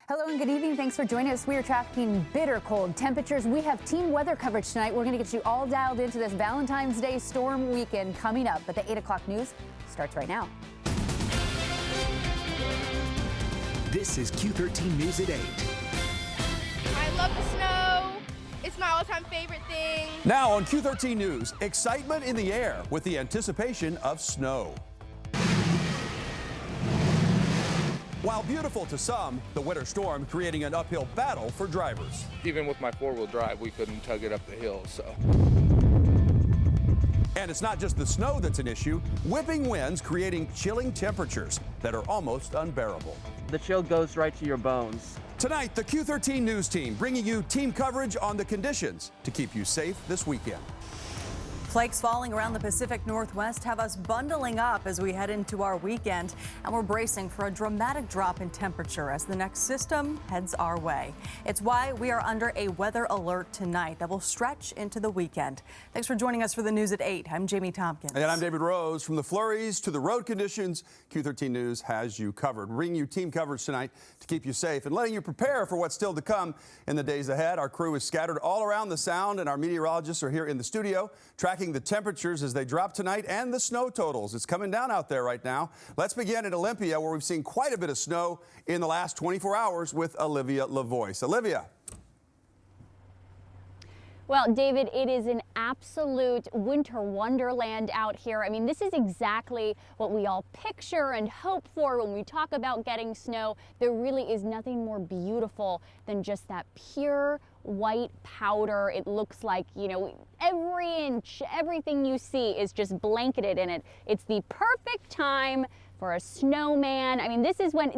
Hello and good evening. Thanks for joining us. We are tracking bitter cold temperatures. We have team weather coverage tonight. We're going to get you all dialed into this Valentine's Day storm weekend coming up. But the 8 o'clock news starts right now. This is Q13 News at 8. I love the snow. It's my all-time favorite thing. Now on Q13 News, excitement in the air with the anticipation of snow. While beautiful to some, the winter storm creating an uphill battle for drivers. Even with my four-wheel drive, we couldn't tug it up the hill, so. And it's not just the snow that's an issue. Whipping winds creating chilling temperatures that are almost unbearable. The chill goes right to your bones. Tonight, the Q13 News team bringing you team coverage on the conditions to keep you safe this weekend. Flakes falling around the Pacific Northwest have us bundling up as we head into our weekend, and we're bracing for a dramatic drop in temperature as the next system heads our way. It's why we are under a weather alert tonight that will stretch into the weekend. Thanks for joining us for the news at 8. I'm Jamie Tompkins. And I'm David Rose. From the flurries to the road conditions, Q13 News has you covered. Bringing you team coverage tonight to keep you safe and letting you prepare for what's still to come in the days ahead. Our crew is scattered all around the sound, and our meteorologists are here in the studio tracking the temperatures as they drop tonight and the snow totals. It's coming down out there right now. Let's begin at Olympia, where we've seen quite a bit of snow in the last 24 hours with Olivia Lavoie. Olivia. Well, David, it is an absolute winter wonderland out here. I mean, this is exactly what we all picture and hope for when we talk about getting snow. There really is nothing more beautiful than just that pure white powder. It looks like, you know, every inch, everything you see is just blanketed in it. It's the perfect time for a snowman. I mean, this is when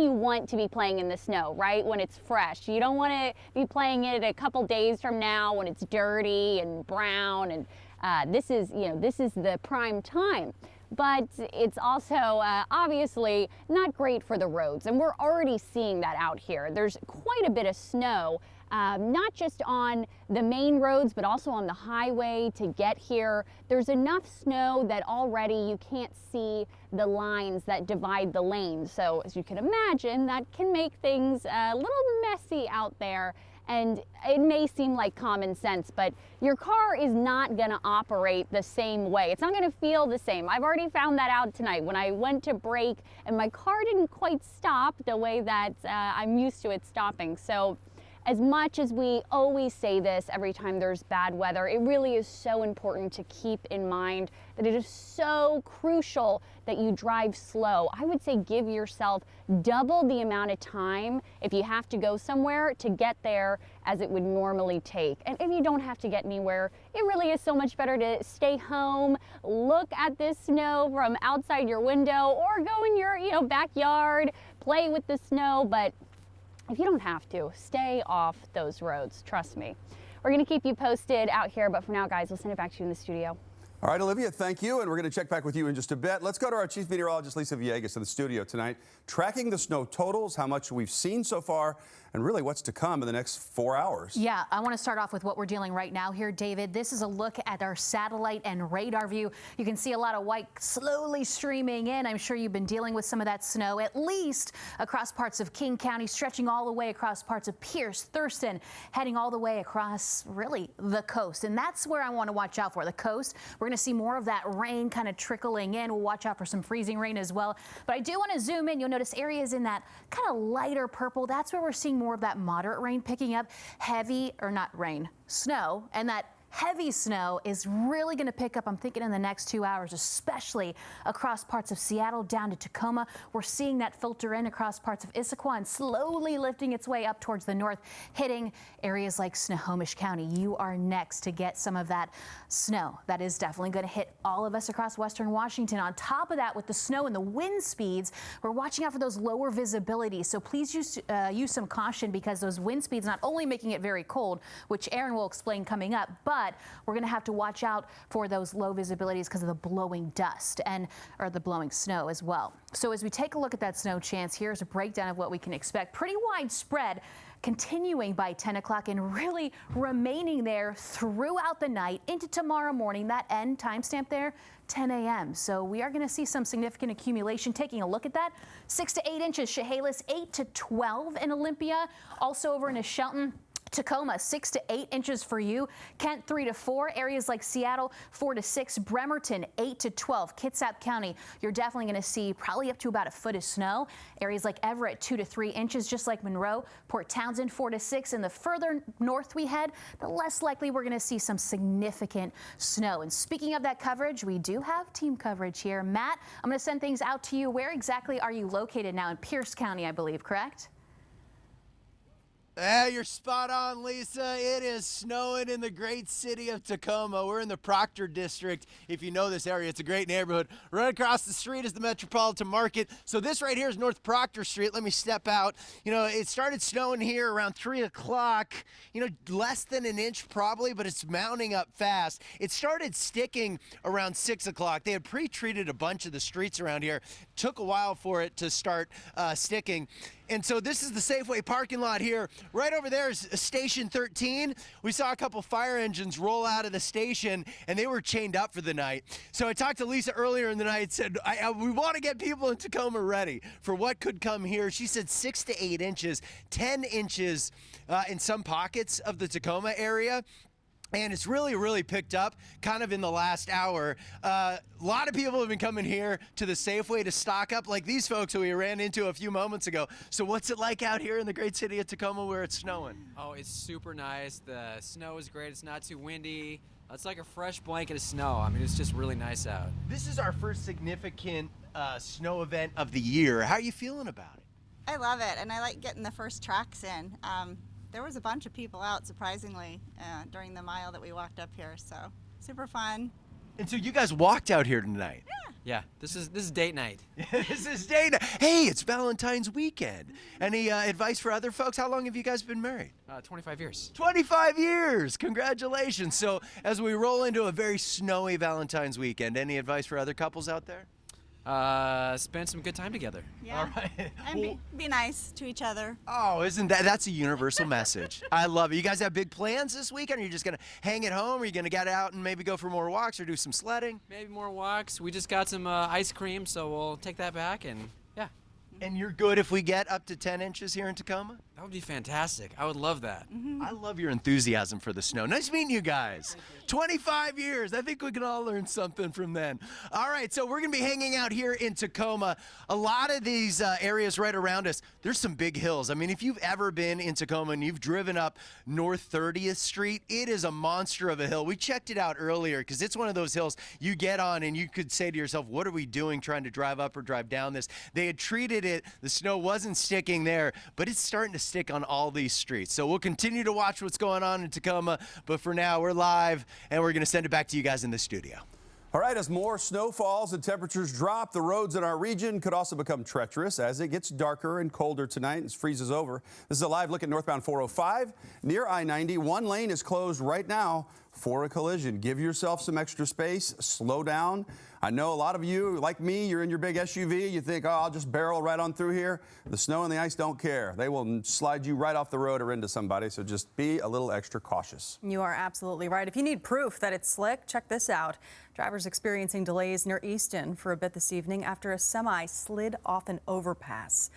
you want to be playing in the snow, right? When it's fresh. You don't want to be playing it a couple days from now when it's dirty and brown. And this is the prime time. But it's also obviously not great for the roads, and we're already seeing that out here. There's quite a bit of snow, not just on the main roads, but also on the highway to get here. There's enough snow that already you can't see the lines that divide the lanes. So as you can imagine, that can make things a little messy out there. And it may seem like common sense, but your car is not going to operate the same way. It's not going to feel the same. I've already found that out tonight when I went to brake and my car didn't quite stop the way that I'm used to it stopping. So as much as we always say this every time there's bad weather, it really is so important to keep in mind that it is so crucial that you drive slow. I would say give yourself double the amount of time if you have to go somewhere to get there as it would normally take. And if you don't have to get anywhere, it really is so much better to stay home, look at this snow from outside your window, or go in your backyard, play with the snow. But if you don't have to, stay off those roads. Trust me. We're going to keep you posted out here, but for now, guys, we'll send it back to you in the studio. All right, Olivia, thank you. And we're going to check back with you in just a bit. Let's go to our chief meteorologist, Lisa Villegas, in the studio tonight, tracking the snow totals, how much we've seen so far, and really what's to come in the next 4 hours. Yeah, I want to start off with what we're dealing right now here, David. This is a look at our satellite and radar view. You can see a lot of white slowly streaming in. I'm sure you've been dealing with some of that snow, at least across parts of King County, stretching all the way across parts of Pierce, Thurston, heading all the way across really the coast. And that's where I want to watch out for, the coast. We're going to see more of that rain kind of trickling in. We'll watch out for some freezing rain as well. But I do want to zoom in. You'll notice areas in that kind of lighter purple. That's where we're seeing more of that moderate rain picking up. Heavy, or not rain, snow, and that heavy snow is really going to pick up, I'm thinking, in the next 2 hours, especially across parts of Seattle down to Tacoma. We're seeing that filter in across parts of Issaquah and slowly lifting its way up towards the north, hitting areas like Snohomish County. You are next to get some of that snow. That is definitely going to hit all of us across western Washington. On top of that, with the snow and the wind speeds, we're watching out for those lower visibilities. So please use some caution, because those wind speeds not only making it very cold, which Aaron will explain coming up, but but we're going to have to watch out for those low visibilities because of the blowing dust or the blowing snow as well. So as we take a look at that snow chance, here's a breakdown of what we can expect. Pretty widespread, continuing by 10 o'clock and really remaining there throughout the night into tomorrow morning. That end timestamp there, 10 a.m. So we are going to see some significant accumulation. Taking a look at that, 6 to 8 inches, Chehalis 8 to 12 in Olympia. Also over in Shelton, Tacoma, 6 to 8 inches for you. Kent, 3 to 4. Areas like Seattle, 4 to 6. Bremerton, 8 to 12. Kitsap County, you're definitely going to see probably up to about a foot of snow. Areas like Everett, 2 to 3 inches, just like Monroe. Port Townsend, 4 to 6. And the further north we head, the less likely we're going to see some significant snow. And speaking of that coverage, we do have team coverage here. Matt, I'm going to send things out to you. Where exactly are you located now? In Pierce County, I believe, correct? You're spot on, Lisa. It is snowing in the great city of Tacoma. We're in the Proctor District. If you know this area, it's a great neighborhood. Right across the street is the Metropolitan Market. So this right here is North Proctor Street. Let me step out. You know, it started snowing here around 3 o'clock. You know, less than an inch probably, but it's mounting up fast. It started sticking around 6 o'clock. They had pre-treated a bunch of the streets around here. Took a while for it to start sticking. And so this is the Safeway parking lot here. Right over there is Station 13. We saw a couple fire engines roll out of the station, and they were chained up for the night. So I talked to Lisa earlier in the night, said, we want to get people in Tacoma ready for what could come here. She said 6 to 8 inches, 10 inches in some pockets of the Tacoma area. And it's really, really picked up kind of in the last hour. A lot of people have been coming here to the Safeway to stock up, like these folks who we ran into a few moments ago. So what's it like out here in the great city of Tacoma where it's snowing? Oh, it's super nice. The snow is great. It's not too windy. It's like a fresh blanket of snow. I mean, it's just really nice out. This is our first significant snow event of the year. How are you feeling about it? I love it, and I like getting the first tracks in. There was a bunch of people out, surprisingly, during the mile that we walked up here, so super fun. And so you guys walked out here tonight? Yeah, this is date night. This is date night. Hey, it's Valentine's weekend. Any advice for other folks? How long have you guys been married? 25 years. 25 years! Congratulations. So as we roll into a very snowy Valentine's weekend, any advice for other couples out there? Spend some good time together. Yeah. All right. And be nice to each other. Oh, that's a universal message. I love it. You guys have big plans this weekend? Are you just going to hang at home? Or are you going to get out and maybe go for more walks or do some sledding? Maybe more walks. We just got some ice cream, so we'll take that back and yeah. And you're good if we get up to 10 inches here in Tacoma? That would be fantastic. I would love that. I love your enthusiasm for the snow. Nice meeting you guys. 25 years. I think we can all learn something from then. All right, so we're going to be hanging out here in Tacoma. A lot of these areas right around us, there's some big hills. I mean, if you've ever been in Tacoma and you've driven up North 30th Street, it is a monster of a hill. We checked it out earlier because it's one of those hills you get on and you could say to yourself, what are we doing trying to drive up or drive down this? They had treated it. The snow wasn't sticking there, but it's starting to stick on all these streets. So we'll continue to watch what's going on in Tacoma, but for now, we're live, and we're going to send it back to you guys in the studio. All right, as more snow falls and temperatures drop, the roads in our region could also become treacherous as it gets darker and colder tonight and freezes over. This is a live look at northbound 405 near I-90. One lane is closed right now for a collision. Give yourself some extra space, slow down. I know a lot of you, like me, you're in your big SUV, you think, oh, I'll just barrel right on through here. The snow and the ice don't care. They will slide you right off the road or into somebody, so just be a little extra cautious. You are absolutely right. If you need proof that it's slick, check this out. Drivers experiencing delays near Easton for a bit this evening after a semi slid off an overpass.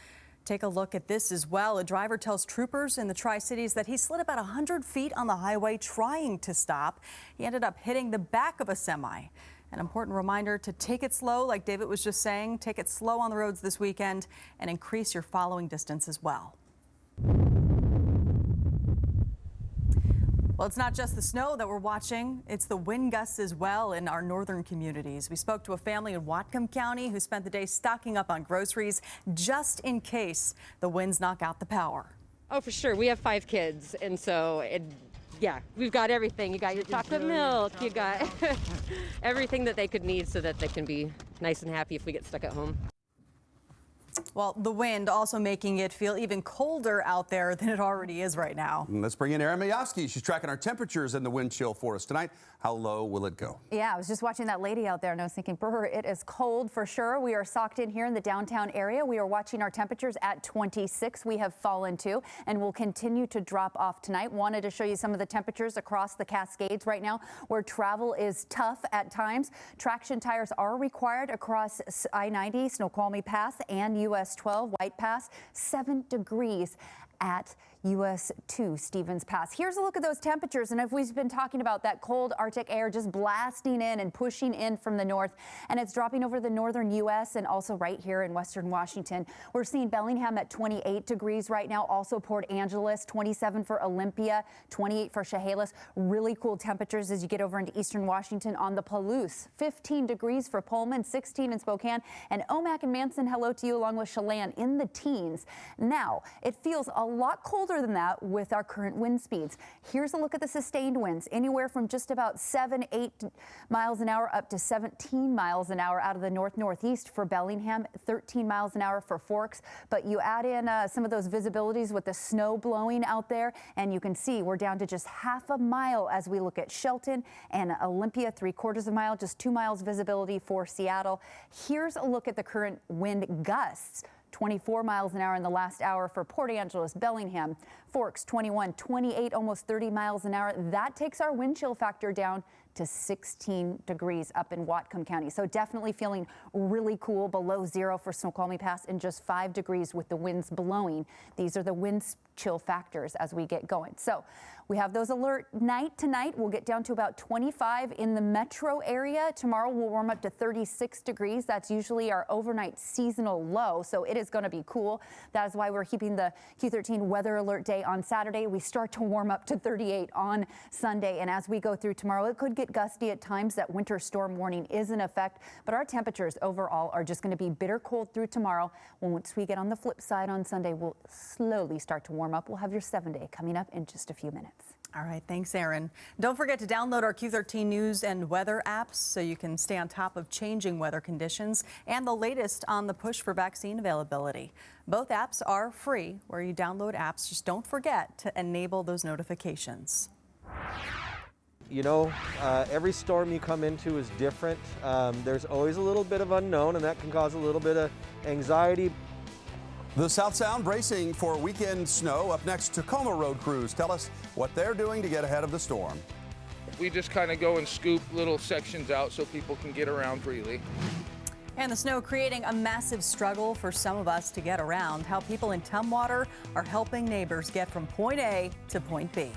Take a look at this as well. A driver tells troopers in the Tri-Cities that he slid about 100 feet on the highway trying to stop. He ended up hitting the back of a semi. An important reminder to take it slow, like David was just saying. Take it slow on the roads this weekend and increase your following distance as well. Well, it's not just the snow that we're watching. It's the wind gusts as well in our northern communities. We spoke to a family in Whatcom County who spent the day stocking up on groceries just in case the winds knock out the power. Oh, for sure. We have 5 kids, and so yeah, we've got everything. You got your chocolate milk, you got everything that they could need so that they can be nice and happy if we get stuck at home. Well, the wind also making it feel even colder out there than it already is right now. Let's bring in Erin Mayowski. She's tracking our temperatures and the wind chill for us tonight. How low will it go? Yeah, I was just watching that lady out there and I was thinking, brr, it is cold for sure. We are socked in here in the downtown area. We are watching our temperatures at 26. We have fallen to and will continue to drop off tonight. Wanted to show you some of the temperatures across the Cascades right now where travel is tough at times. Traction tires are required across I-90, Snoqualmie Pass and US 12 White Pass. 7 degrees at US 2 Stevens Pass. Here's a look at those temperatures, and if we've been talking about that cold Arctic air just blasting in and pushing in from the north, and it's dropping over the northern US and also right here in western Washington. We're seeing Bellingham at 28 degrees right now, also Port Angeles, 27 for Olympia, 28 for Chehalis. Really cool temperatures as you get over into eastern Washington on the Palouse. 15 degrees for Pullman, 16 in Spokane, and Omak and Manson, hello to you, along with Chelan in the teens. Now, it feels a lot colder than that with our current wind speeds. Here's a look at the sustained winds, anywhere from just about 7-8 miles an hour up to 17 miles an hour out of the north-northeast for Bellingham, 13 miles an hour for Forks. But you add in some of those visibilities with the snow blowing out there, and you can see we're down to just half a mile as we look at Shelton and Olympia, 3/4 of a mile, just 2 miles visibility for Seattle. Here's a look at the current wind gusts. 24 miles an hour in the last hour for Port Angeles, Bellingham, Forks, 21, 28, almost 30 miles an hour. That takes our wind chill factor down to 16 degrees up in Whatcom County. So definitely feeling really cool, below zero for Snoqualmie Pass, and just 5 degrees with the winds blowing. These are the wind chill factors as we get going. So we have those alert night tonight. We'll get down to about 25 in the metro area. Tomorrow we'll warm up to 36 degrees. That's usually our overnight seasonal low, so it is going to be cool. That is why we're keeping the Q13 weather alert day on Saturday. We start to warm up to 38 on Sunday, and as we go through tomorrow, it could get gusty at times. That winter storm warning is in effect, but our temperatures overall are just going to be bitter cold through tomorrow. Once we get on the flip side on Sunday, we'll slowly start to warm up. We'll have your 7-day coming up in just a few minutes. All right, thanks, Erin. Don't forget to download our Q13 News and weather apps so you can stay on top of changing weather conditions and the latest on the push for vaccine availability. Both apps are free where you download apps. Just don't forget to enable those notifications. You know, every storm you come into is different. There's always a little bit of unknown, and that can cause a little bit of anxiety. The South Sound bracing for weekend snow. Up next, Tacoma road crews tell us what they're doing to get ahead of the storm. We just kind of go and scoop little sections out so people can get around freely. And the snow creating a massive struggle for some of us to get around. How people in Tumwater are helping neighbors get from point A to point B.